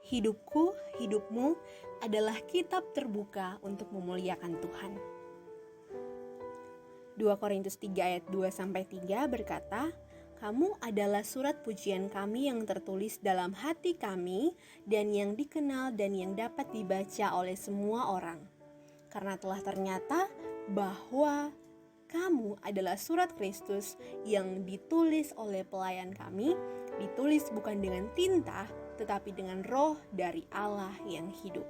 Hidupku, hidupmu adalah kitab terbuka untuk memuliakan Tuhan. 2 Korintus 3 ayat 2-3 berkata, "Kamu adalah surat pujian kami yang tertulis dalam hati kami dan yang dikenal dan yang dapat dibaca oleh semua orang. Karena telah ternyata bahwa kamu adalah surat Kristus yang ditulis oleh pelayan kami, ditulis bukan dengan tinta, tetapi dengan Roh dari Allah yang hidup."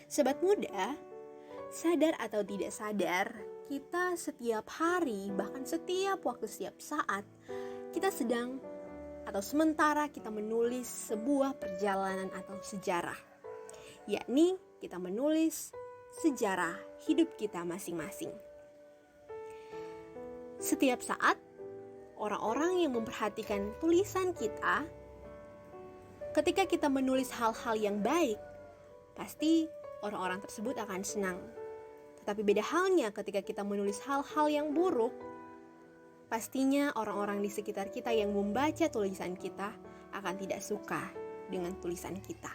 Sobat muda, sadar atau tidak sadar, kita setiap hari, bahkan setiap waktu, setiap saat, kita sedang atau sementara kita menulis sebuah perjalanan atau sejarah. Yakni kita menulis sejarah hidup kita masing-masing. Setiap saat, orang-orang yang memperhatikan tulisan kita, ketika kita menulis hal-hal yang baik, pasti orang-orang tersebut akan senang. Tetapi beda halnya ketika kita menulis hal-hal yang buruk, pastinya orang-orang di sekitar kita yang membaca tulisan kita akan tidak suka dengan tulisan kita.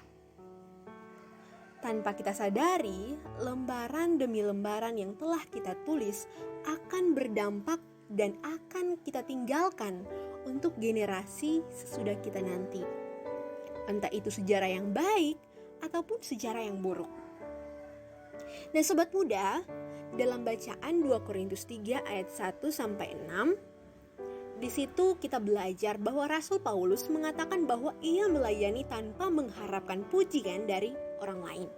Tanpa kita sadari, lembaran demi lembaran yang telah kita tulis akan berdampak dan akan kita tinggalkan untuk generasi sesudah kita nanti. Entah itu sejarah yang baik ataupun sejarah yang buruk. Nah sobat muda, dalam bacaan 2 Korintus 3 ayat 1-6, di situ kita belajar bahwa Rasul Paulus mengatakan bahwa ia melayani tanpa mengharapkan pujian dari orang lain.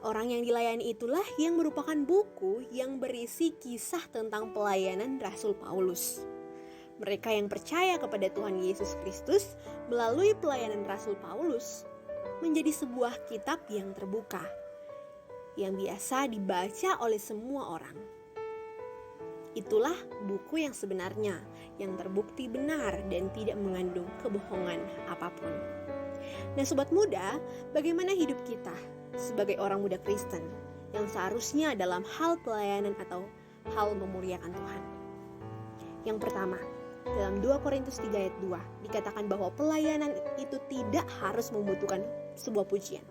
Orang yang dilayani itulah yang merupakan buku yang berisi kisah tentang pelayanan Rasul Paulus. Mereka yang percaya kepada Tuhan Yesus Kristus melalui pelayanan Rasul Paulus menjadi sebuah kitab yang terbuka, yang biasa dibaca oleh semua orang. Itulah buku yang sebenarnya, yang terbukti benar dan tidak mengandung kebohongan apapun. Nah sobat muda, bagaimana hidup kita sebagai orang muda Kristen yang seharusnya dalam hal pelayanan atau hal memuliakan Tuhan? Yang pertama, dalam 2 Korintus 3 ayat 2 dikatakan bahwa pelayanan itu tidak harus membutuhkan sebuah pujian.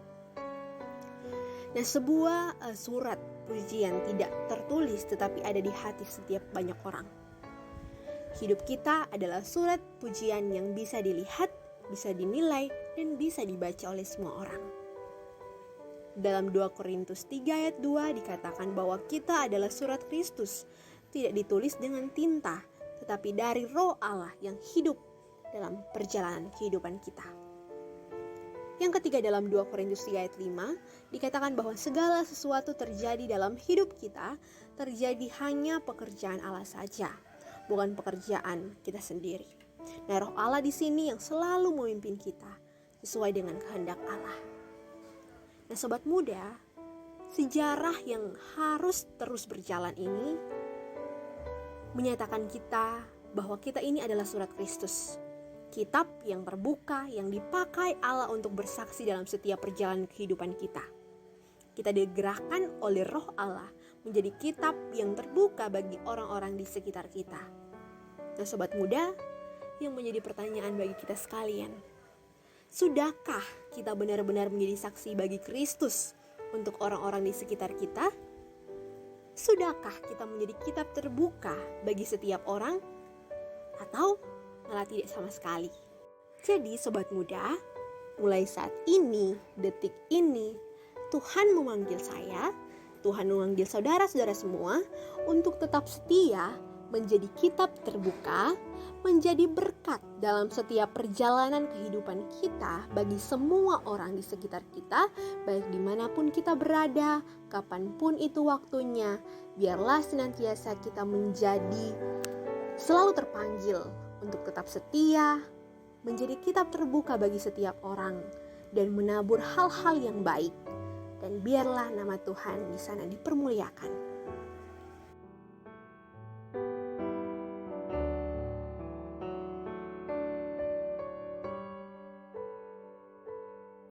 Nah, sebuah surat pujian tidak tertulis tetapi ada di hati setiap banyak orang. Hidup kita adalah surat pujian yang bisa dilihat, bisa dinilai, dan bisa dibaca oleh semua orang. Dalam 2 Korintus 3 ayat 2 dikatakan bahwa kita adalah surat Kristus, tidak ditulis dengan tinta, tetapi dari Roh Allah yang hidup dalam perjalanan kehidupan kita. Yang ketiga, dalam 2 Korintus 3 ayat 5 dikatakan bahwa segala sesuatu terjadi dalam hidup kita terjadi hanya pekerjaan Allah saja, bukan pekerjaan kita sendiri. Nah, Roh Allah di sini yang selalu memimpin kita sesuai dengan kehendak Allah. Nah, sobat muda, sejarah yang harus terus berjalan ini menyatakan kita bahwa kita ini adalah surat Kristus. Kitab yang terbuka yang dipakai Allah untuk bersaksi dalam setiap perjalanan kehidupan kita. Kita digerakkan oleh Roh Allah menjadi kitab yang terbuka bagi orang-orang di sekitar kita. Nah sobat muda, yang menjadi pertanyaan bagi kita sekalian, sudahkah kita benar-benar menjadi saksi bagi Kristus untuk orang-orang di sekitar kita? Sudahkah kita menjadi kitab terbuka bagi setiap orang? Atau malah tidak sama sekali? Jadi sobat muda, mulai saat ini, detik ini, Tuhan memanggil saya, Tuhan memanggil saudara-saudara semua untuk tetap setia menjadi kitab terbuka, menjadi berkat dalam setiap perjalanan kehidupan kita bagi semua orang di sekitar kita, baik dimanapun kita berada, kapanpun itu waktunya. Biarlah senantiasa kita menjadi selalu terpanggil untuk tetap setia, menjadi kitab terbuka bagi setiap orang, dan menabur hal-hal yang baik. Dan biarlah nama Tuhan di sana dipermuliakan.